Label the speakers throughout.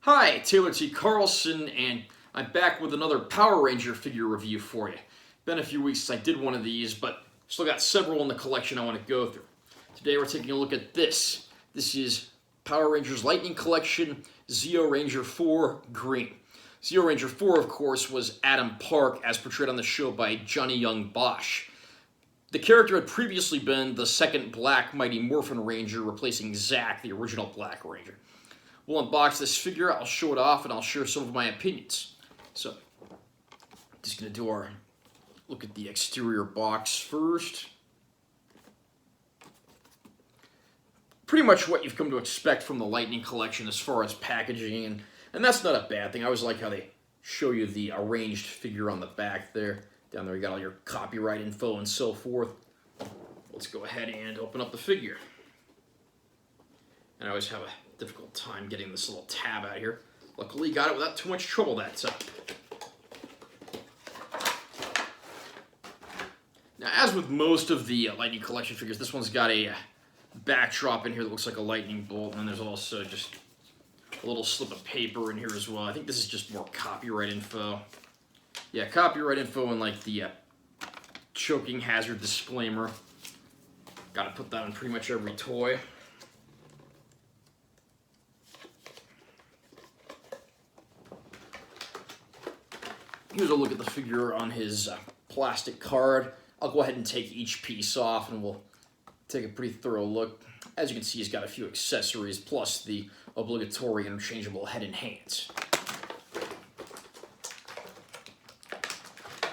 Speaker 1: Hi, Taylor T. Carlson, and I'm back with another Power Ranger figure review for you. Been a few weeks since I did one of these, but still got several in the collection I want to go through. Today we're taking a look at this. This is Power Rangers Lightning Collection, Zeo Ranger 4 Green. Zeo Ranger 4, of course, was Adam Park, as portrayed on the show by Johnny Young Bosch. The character had previously been the second Black Mighty Morphin Ranger, replacing Zack, the original Black Ranger. We'll unbox this figure, I'll show it off, and I'll share some of my opinions. So, just going to do our look at the exterior box first. Pretty much what you've come to expect from the Lightning Collection as far as packaging, and that's not a bad thing. I always like how they show you the arranged figure on the back there. Down there you got all your copyright info and so forth. Let's go ahead and open up the figure. And I always have a difficult time getting this little tab out here. Luckily got it without too much trouble that time. Now, as with most of the Lightning Collection figures, this one's got a backdrop in here that looks like a lightning bolt, and then there's also just a little slip of paper in here as well. I think this is just more copyright info. Yeah, copyright info and like the choking hazard disclaimer. Gotta put that on pretty much every toy. Here's a look at the figure on his plastic card. I'll go ahead and take each piece off and we'll take a pretty thorough look. As you can see, he's got a few accessories plus the obligatory interchangeable head and hands.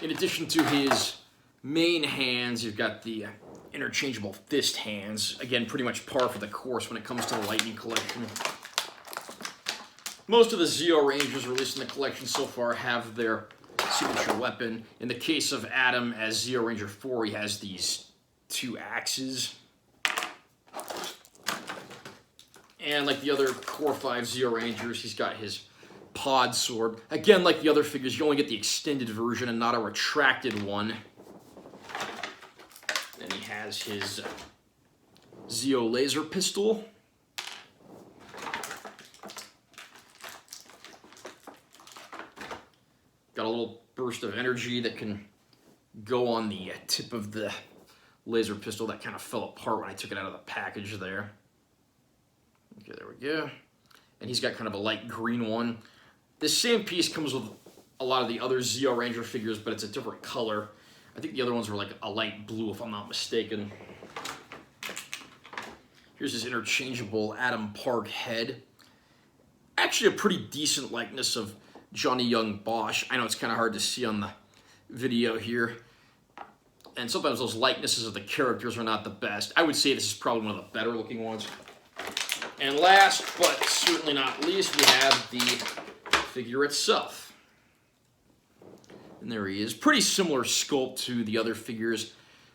Speaker 1: In addition to his main hands, you've got the interchangeable fist hands. Again, pretty much par for the course when it comes to the Lightning Collection. Most of the Zeo Rangers released in the collection so far have their signature weapon. In the case of Adam as Zeo Ranger 4, he has these two axes. And like the other Core 5 Zeo Rangers, he's got his pod sword. Again, like the other figures, you only get the extended version and not a retracted one. Then he has his Zeo laser pistol. Got a little burst of energy that can go on the tip of the laser pistol. That kind of fell apart when I took it out of the package there. Okay, there we go. And he's got kind of a light green one. This same piece comes with a lot of the other Zeo Ranger figures, but it's a different color. I think the other ones were like a light blue, if I'm not mistaken. Here's his interchangeable Adam Park head. Actually a pretty decent likeness of Johnny Young Bosch. I know it's kind of hard to see on the video here. And sometimes those likenesses of the characters are not the best. I would say this is probably one of the better looking ones. And last, but certainly not least, we have the figure itself. And there he is. Pretty similar sculpt to the other figures.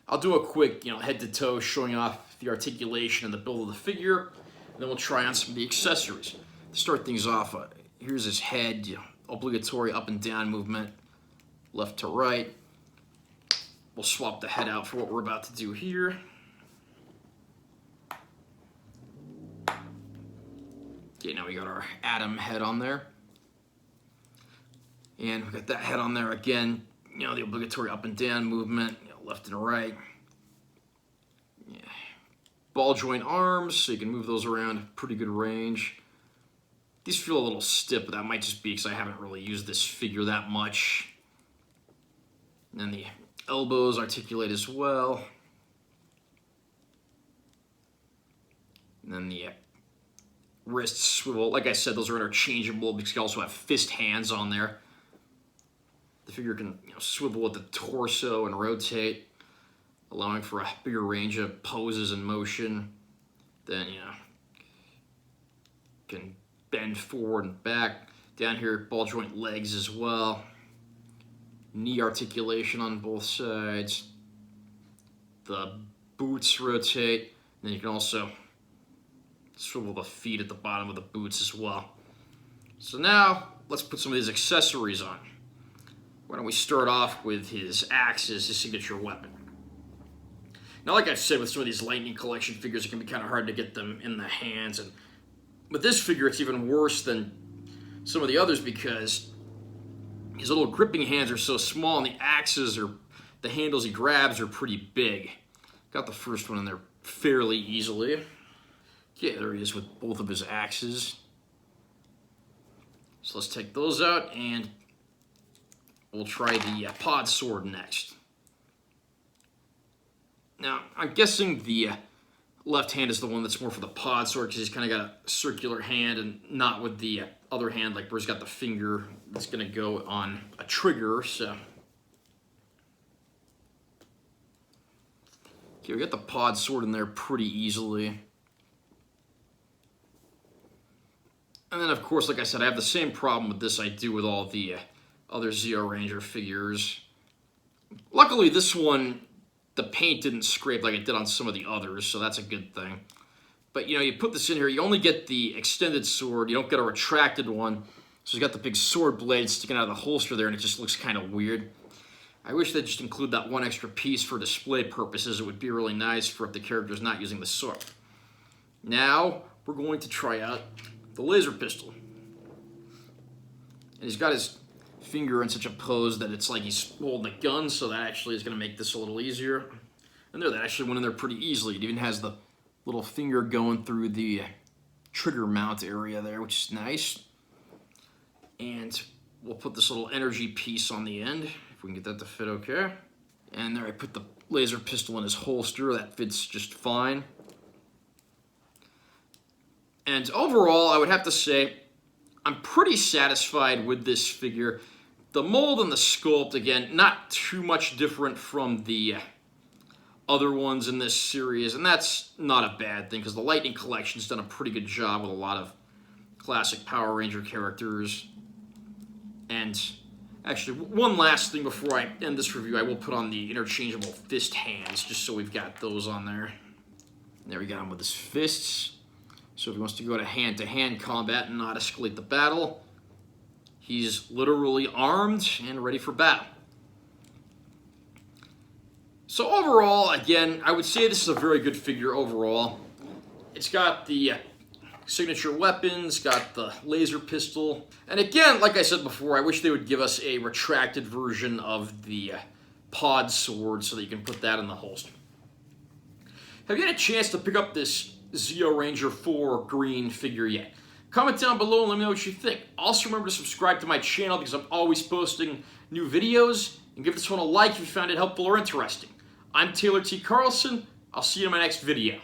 Speaker 1: I'll do a quick, head to toe showing off the articulation and the build of the figure. And then we'll try on some of the accessories. To start things off, here's his head, obligatory up and down movement, left to right. We'll swap the head out for what we're about to do here. Okay, now we got our Adam head on there. And we got that head on there again, the obligatory up and down movement, left and right. Yeah. Ball joint arms, so you can move those around pretty good range. These feel a little stiff, but that might just be because I haven't really used this figure that much. And then the elbows articulate as well. And then the wrists swivel. Like I said, those are interchangeable because you also have fist hands on there. The figure can swivel with the torso and rotate, allowing for a bigger range of poses and motion. Then, can bend forward and back. Down here, ball joint legs as well. Knee articulation on both sides. The boots rotate. And then you can also swivel the feet at the bottom of the boots as well. So now, let's put some of these accessories on. Why don't we start off with his axes, his signature weapon. Now, like I've said, with some of these Lightning Collection figures, it can be kind of hard to get them in the hands. And with this figure, it's even worse than some of the others because his little gripping hands are so small, and the axes or the handles he grabs are pretty big. Got the first one in there fairly easily. Okay, there he is with both of his axes. So let's take those out, and we'll try the pod sword next. Now, I'm guessing the left hand is the one that's more for the pod sword because he's kind of got a circular hand and not with the other hand, like where he's got the finger that's going to go on a trigger. So, okay, we got the pod sword in there pretty easily. And then, of course, like I said, I have the same problem with this I do with all the other Zeo Ranger figures. Luckily, this one, the paint didn't scrape like it did on some of the others, so that's a good thing. But, you know, you put this in here, you only get the extended sword. You don't get a retracted one. So you got the big sword blade sticking out of the holster there, and it just looks kind of weird. I wish they'd just include that one extra piece for display purposes. It would be really nice for if the character's not using the sword. Now, we're going to try out the laser pistol. And he's got his finger in such a pose that it's like he's holding a gun, so that actually is going to make this a little easier. And there, that actually went in there pretty easily. It even has the little finger going through the trigger mount area there, which is nice. And we'll put this little energy piece on the end, if we can get that to fit okay. And there I put the laser pistol in his holster. That fits just fine. And overall, I would have to say, I'm pretty satisfied with this figure. The mold and the sculpt, again, not too much different from the other ones in this series, and that's not a bad thing, because the Lightning Collection's done a pretty good job with a lot of classic Power Ranger characters. And actually, one last thing before I end this review, I will put on the interchangeable fist hands, just so we've got those on there. There we got him with his fists. So if he wants to go to hand-to-hand combat and not escalate the battle, he's literally armed and ready for battle. So overall, again, I would say this is a very good figure overall. It's got the signature weapons, got the laser pistol, and again, like I said before, I wish they would give us a retracted version of the pod sword so that you can put that in the holster. Have you had a chance to pick up this Zeo Ranger 4 green figure yet? Comment down below and let me know what you think. Also remember to subscribe to my channel because I'm always posting new videos, and give this one a like if you found it helpful or interesting. I'm Taylor T. Carlson. I'll see you in my next video.